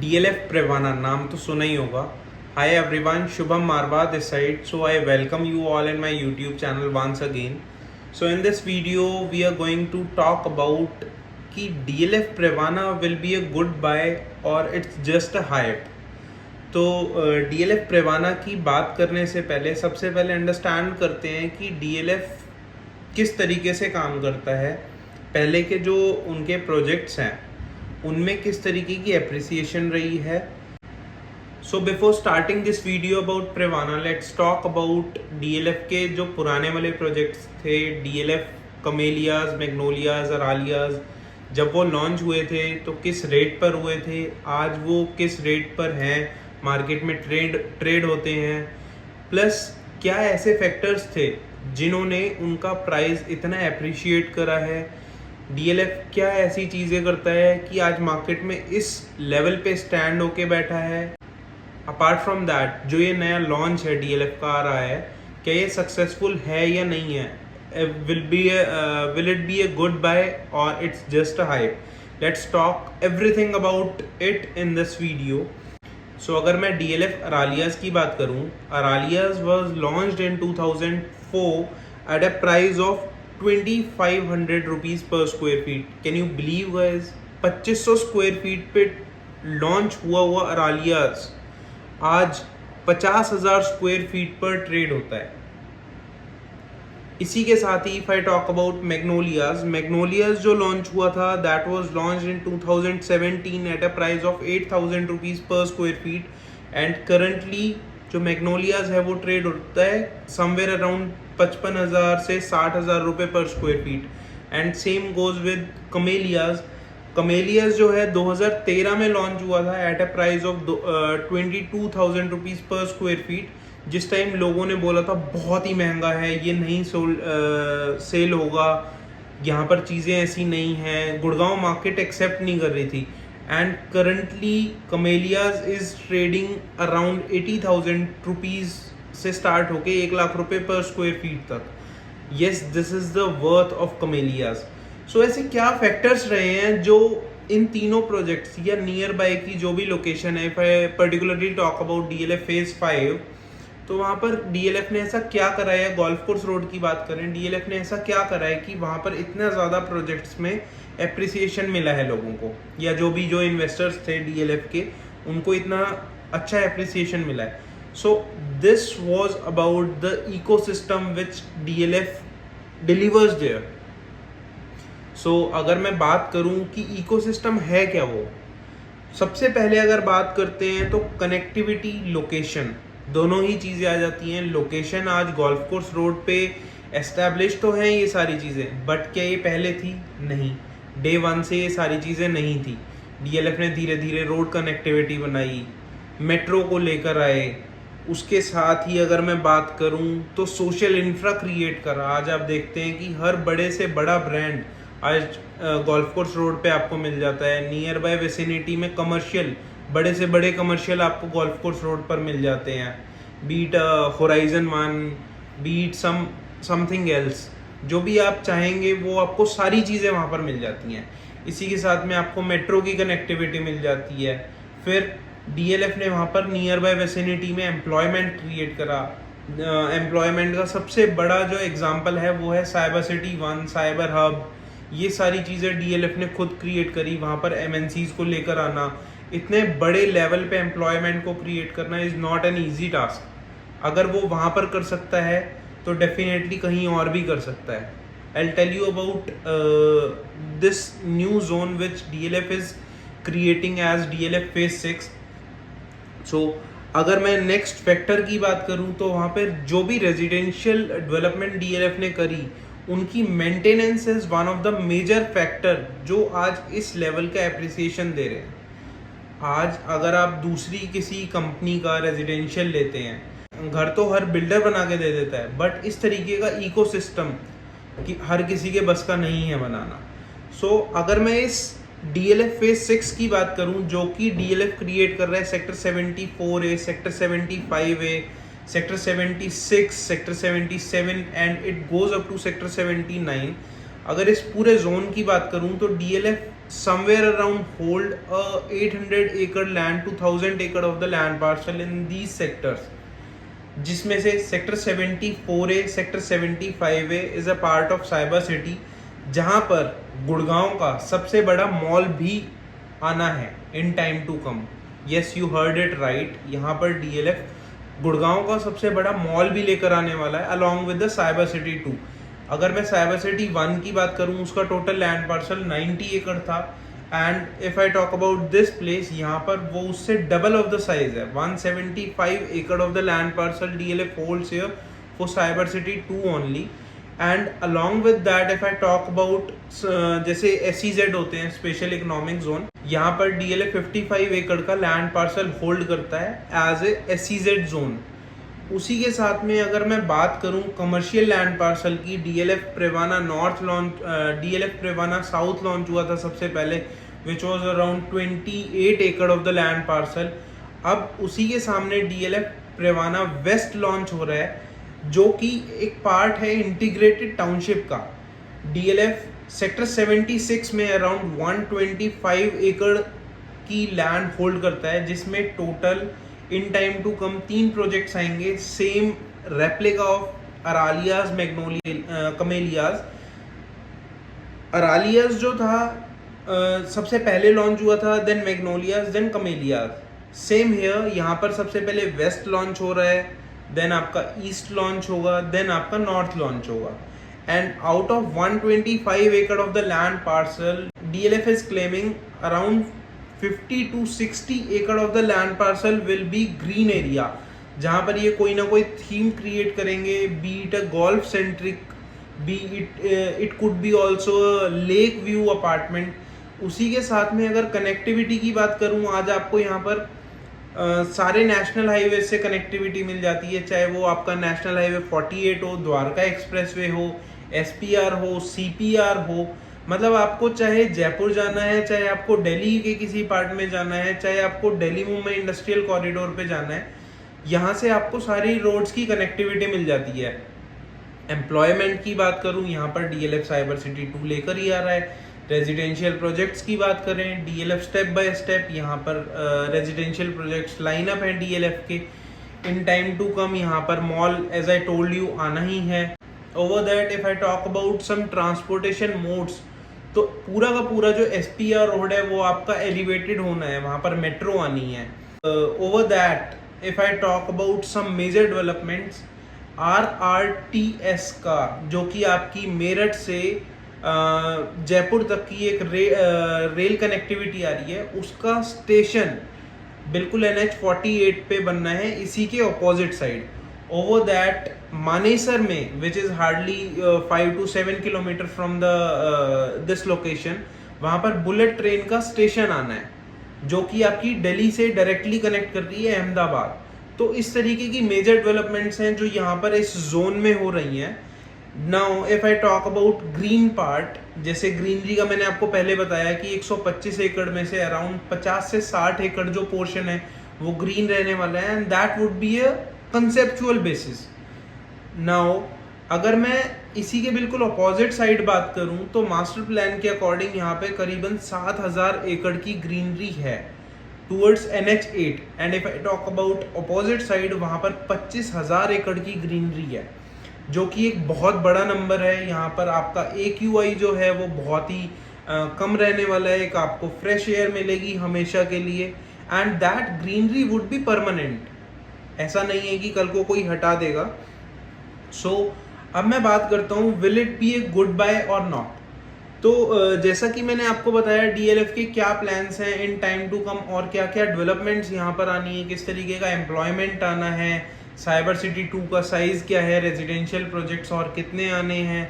DLF Prevana नाम तो सुना ही होगा. Hi everyone, Shubham Marwa this side. So I welcome you all in my YouTube channel once again. So in this video we are going to talk about कि DLF Prevana will be a good buy or it's just a hype. तो DLF Prevana की बात करने से पहले सबसे पहले understand करते हैं कि DLF किस तरीके से काम करता है. पहले के जो उनके प्रोजेक्ट्स हैं उनमें किस तरीके की एप्रिसिएशन रही है. So before starting this video about Privana let's talk about DLF के जो पुराने वाले प्रोजेक्ट्स थे. DLF कमेलियाज, मैग्नोलियाज, अरालियाज जब वो लॉन्च हुए थे तो किस रेट पर हुए थे, आज वो किस रेट पर हैं, मार्केट में ट्रेड होते हैं, प्लस क्या ऐसे फैक्टर्स थे जिन्होंने उनका प्राइस इतना अप्रिशिएट करा है. DLF क्या ऐसी चीज़ें करता है कि आज मार्केट में इस लेवल पे स्टैंड होके बैठा है. अपार्ट फ्रॉम दैट जो ये नया लॉन्च है DLF का आ रहा है, क्या ये सक्सेसफुल है या नहीं है, will it be a good buy और it's just a hype. Let's talk everything about it in this video. So अगर मैं DLF अरालियाज की बात करूं, Aralias was launched in 2004 at a price of 2500 rupees per square feet. Can you believe guys, 2500 square feet पे launch हुआ Aralias आज 50,000 square feet पर trade होता है. इसी के साथ ही इफ आई टॉक अबाउट मैग्नोलियाज जो लॉन्च हुआ था that was launched in 2017 eight a price of 8,000 rupees per square feet and currently जो मैग्नोलियाज है वो ट्रेड होता है समवेयर अराउंड 55,000 से 60,000 रुपये पर square feet. And same goes with कमेलियाज जो है 2013 में लॉन्च हुआ था eight a price of 22,000 rupees per square feet. जिस टाइम लोगों ने बोला था बहुत ही महंगा है, ये नहीं सेल होगा, यहाँ पर चीज़ें ऐसी नहीं हैं, गुड़गांव मार्केट एक्सेप्ट नहीं कर रही थी. And currently Camellias is trading around 80,000 rupees से स्टार्ट होके 1,00,000 रुपये पर स्क्वायर फीट तक. Yes, this is the worth of Camellias. So ऐसे क्या फैक्टर्स रहे हैं जो इन तीनों प्रोजेक्ट्स या नियर बाय की जो भी लोकेशन है, if I particularly talk about DLF phase 5, तो वहाँ पर DLF ने ऐसा क्या करा है. गोल्फ कोर्स रोड की बात करें, DLF ने ऐसा क्या करा है कि वहाँ पर इतना ज़्यादा प्रोजेक्ट्स में एप्रिसिएशन मिला है लोगों को, या जो इन्वेस्टर्स थे DLF के उनको इतना अच्छा एप्रिसिएशन मिला है. So this was about the ecosystem which DLF delivers there. So अगर मैं बात करूं कि इकोसिस्टम है क्या, वो सबसे पहले अगर बात करते हैं तो कनेक्टिविटी, लोकेशन, दोनों ही चीज़ें आ जाती हैं. लोकेशन आज गोल्फ कोर्स रोड पे एस्टैब्लिश तो हैं ये सारी चीज़ें, बट क्या ये पहले थी? नहीं, डे वन से ये सारी चीज़ें नहीं थी. DLF ने धीरे धीरे रोड कनेक्टिविटी बनाई, मेट्रो को लेकर आए. उसके साथ ही अगर मैं बात करूं तो सोशल इंफ्रा क्रिएट करा. आज आप देखते हैं कि हर बड़े से बड़ा ब्रांड आज गोल्फ कोर्स रोड पे आपको मिल जाता है. नियर बाय विसिनिटी में कमर्शियल, बड़े से बड़े कमर्शियल आपको गोल्फ कोर्स रोड पर मिल जाते हैं. Beat horizon 1, beat something else, जो भी आप चाहेंगे वो आपको सारी चीज़ें वहाँ पर मिल जाती हैं. इसी के साथ में आपको मेट्रो की कनेक्टिविटी मिल जाती है. फिर DLF ने वहाँ पर नियर बाय विसिनिटी में एम्प्लॉयमेंट क्रिएट करा. एम्प्लॉयमेंट का सबसे बड़ा जो एग्जांपल है वो है साइबर सिटी 1, साइबर हब. ये सारी चीज़ें DLF ने खुद क्रिएट करी. वहाँ पर MNCs को लेकर आना, इतने बड़े लेवल पे एम्प्लॉयमेंट को क्रिएट करना is not an easy task. अगर वो वहाँ पर कर सकता है तो डेफिनेटली कहीं और भी कर सकता है. I will tell you about this new zone which DLF is creating as DLF phase 6. So अगर मैं नेक्स्ट फैक्टर की बात करूं तो वहाँ पर जो भी रेजिडेंशियल डेवलपमेंट DLF ने करी, उनकी maintenance is one of the major factor जो आज इस लेवल का एप्रिसिएशन दे रहे हैं. आज अगर आप दूसरी किसी कंपनी का रेजिडेंशियल लेते हैं, घर तो हर बिल्डर बना के दे देता है, बट इस तरीके का इकोसिस्टम कि हर किसी के बस का नहीं है बनाना. सो अगर मैं इस DLF फेज 6 की बात करूं जो कि DLF क्रिएट कर रहा है sector 74A, sector 75A, sector 76, sector 77 and it goes up to sector 79. अगर इस पूरे जोन की बात करूं तो DLF somewhere around hold a 800 acre land to 1000 acre of the land parcel in these sectors, जिसमें से sector 74A, sector 75A is a part of cyber city, जहां पर गुड़गांव का सबसे बड़ा मॉल भी आना है in time to come. Yes, you heard it right, यहाँ पर डीएलएफ गुड़गांव का सबसे बड़ा मॉल भी लेकर आने वाला है along with the cyber city 2। अगर मैं साइबर सिटी 1 की बात करूं, उसका टोटल लैंड पार्सल 90 एकड़ था, and if I talk about this place, यहाँ पर वो उससे डबल ऑफ द साइज है। 175 एकड़ of the land parcel DLF holds here for cyber city 2 only. And along with that if I talk about जैसे SEZ होते हैं, special economic zone, यहाँ पर डीएलएफ 55 एकड़ का लैंड पार्सल होल्ड करता है एज ए SEZ जोन। उसी के साथ में अगर मैं बात करूं कमर्शियल लैंड पार्सल की, DLF Privana north launch, DLF Privana south launch हुआ था सबसे पहले, विच वाज अराउंड 28 एकड़ ऑफ द लैंड पार्सल। अब उसी के सामने डीएलएफ प्रेवाना वेस्ट लॉन्च हो रहा है, जो कि एक पार्ट है इंटीग्रेटेड टाउनशिप का। डीएलएफ सेक्टर 76 में अराउंड 125 एकड़ की लैंड होल्ड करता है, जिसमें total in time to come 3 projects आएंगे, same replica of Aralias Camellias. Aralias जो था सबसे पहले लॉन्च हुआ था, then Magnolias, then Camellias. Same here, यहाँ पर सबसे पहले वेस्ट लॉन्च हो रहा है, देन आपका ईस्ट लॉन्च होगा, देन आपका नॉर्थ लॉन्च होगा। एंड आउट ऑफ 125 एकड़ of the land parcel, DLF is claiming around 50 to 60 एकड़ of the land parcel will be green area, जहां पर ये कोई ना कोई थीम क्रिएट करेंगे, B it a golf centric, B it could be also lake view apartment. उसी के साथ में अगर कनेक्टिविटी की बात करूं, आज आपको यहाँ पर सारे नेशनल हाईवे से कनेक्टिविटी मिल जाती है, चाहे वो आपका नेशनल हाईवे 48 हो, द्वारका एक्सप्रेसवे हो, SPR हो, CPR हो। मतलब आपको चाहे जयपुर जाना है, चाहे आपको दिल्ली के किसी पार्ट में जाना है, चाहे आपको दिल्ली मुंबई इंडस्ट्रियल कॉरिडोर पे जाना है, यहाँ से आपको सारी रोड्स की कनेक्टिविटी मिल जाती है। एम्प्लॉयमेंट की बात करूँ, यहाँ पर डीएलएफ साइबर सिटी 2 लेकर ही आ रहा है। रेजिडेंशियल प्रोजेक्ट्स की बात करें, डीएलएफ स्टेप बाय स्टेप यहाँ पर रेजिडेंशियल प्रोजेक्ट्स लाइनअप है डीएलएफ के। इन टाइम टू कम यहाँ पर mall, as I told you, आना ही है। Over that if I talk about some transportation modes, तो पूरा का पूरा जो SPR रोड है वो आपका एलिवेटेड होना है, वहाँ पर मेट्रो आनी है। Over that if I talk about some major developments, RRTS का, जो कि आपकी मेरठ से जयपुर तक की एक रेल कनेक्टिविटी आ रही है, उसका स्टेशन बिल्कुल NH48 पे बनना है, इसी के opposite side. Over that Manesar में, which is hardly 5 to 7 kilometre from the this location, वहां पर बुलेट ट्रेन का स्टेशन आना है, जो कि आपकी दिल्ली से डायरेक्टली कनेक्ट कर रही है अहमदाबाद। तो इस तरीके की मेजर डेवलपमेंट्स हैं जो यहाँ पर इस जोन में हो रही हैं। Now if I talk about green part, जैसे ग्रीनरी का मैंने आपको पहले बताया कि 125 एकड़ में से अराउंड 50 से 60 एकड़ जो पोर्शन है वो ग्रीन रहने वाला है, and that would be a conceptual basis. Now अगर मैं इसी के बिल्कुल अपोजिट साइड बात करूं, तो मास्टर प्लान के अकॉर्डिंग यहाँ पे करीबन 7000 एकड़ की ग्रीनरी है towards NH8, and if I talk about opposite side, वहाँ पर 25,000 एकड़ की ग्रीनरी है, जो कि एक बहुत बड़ा नंबर है। यहाँ पर आपका AQI जो है वो बहुत ही कम रहने वाला है, एक आपको फ्रेश एयर मिलेगी हमेशा के लिए, and that greenery would be permanent. ऐसा नहीं है कि कल को कोई हटा देगा। सो अब मैं बात करता हूँ, will it be a good buy और नॉट। तो जैसा कि मैंने आपको बताया डीएलएफ के क्या प्लान्स हैं इन टाइम टू कम, और क्या क्या डेवलपमेंट्स यहाँ पर आनी है, किस तरीके का एम्प्लॉयमेंट आना है, साइबर सिटी 2 का साइज क्या है, रेजिडेंशियल प्रोजेक्ट्स और कितने आने हैं।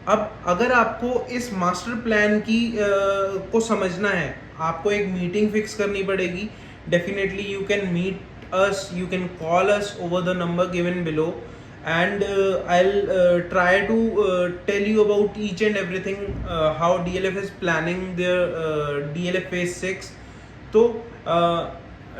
अब अगर आपको इस मास्टर प्लान की को समझना है, आपको एक मीटिंग फिक्स करनी पड़ेगी। Definitely you can meet us, you can call us over the number given below, and I'll try to tell you about each and everything, how DLF is planning their DLF phase 6. तो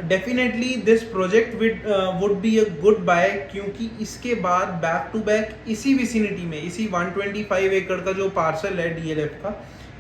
definitely this project would be a good buy, क्योंकि इसके बाद back to back इसी vicinity में, इसी 125 एकड़ का जो पार्सल है DLF का,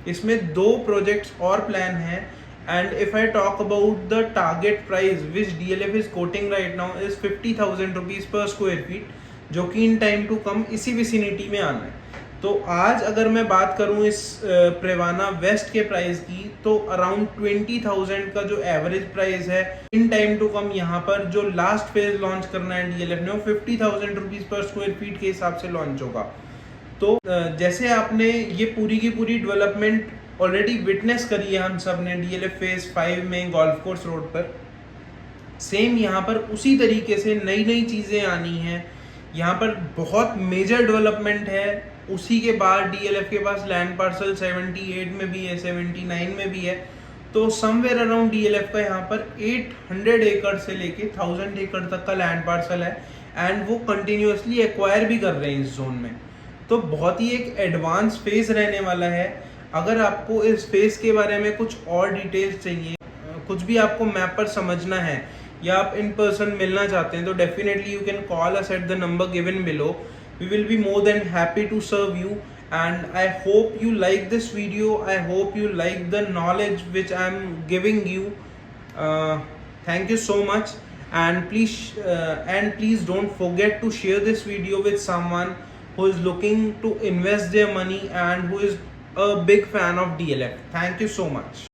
इसमें 2 प्रोजेक्ट्स और प्लान हैं। And if I talk about the target price which DLF is coating right now is 50,000 rupees per square feet, जो कि इन टाइम टू कम इसी विसिनिटी में आना है। तो आज अगर मैं बात करूं इस प्रेवाना वेस्ट के प्राइस की, तो अराउंड 20,000 का जो एवरेज प्राइस है इन टाइम टू कम यहाँ पर जो लास्ट फेज लॉन्च करना है DLF ने, वो 50,000 रुपीज पर स्क्वायर फीट के हिसाब से लॉन्च होगा। तो जैसे आपने ये पूरी की पूरी डेवलपमेंट ऑलरेडी विटनेस करी है हम सब ने DLF फेज 5 में गोल्फ कोर्स रोड पर, सेम यहाँ पर उसी तरीके से नई नई चीज़ें आनी हैं। यहाँ पर बहुत मेजर डेवलपमेंट है। उसी के बाद DLF के पास लैंड पार्सल 78 में भी है, 79 में भी है। तो समवेयर अराउंड DLF का यहाँ पर 800 एकड़ से लेके 1000 एकड़ तक का लैंड पार्सल है, एंड वो कंटिन्यूसली एक्वायर भी कर रहे हैं इस जोन में। तो बहुत ही एक एडवांस फेज रहने वाला है। अगर आपको इस फेज के बारे में कुछ और डिटेल्स चाहिए, कुछ भी आपको मैप पर समझना है, या आप इन पर्सन मिलना चाहते हैं, तो definitely you can call us at the number given below. We will be more than happy to serve you, and I hope you like this video. I hope you like the knowledge which I am giving you. Thank you so much, and please don't forget to share this video with someone who is looking to invest their money and who is a big fan of DLF. Thank you so much.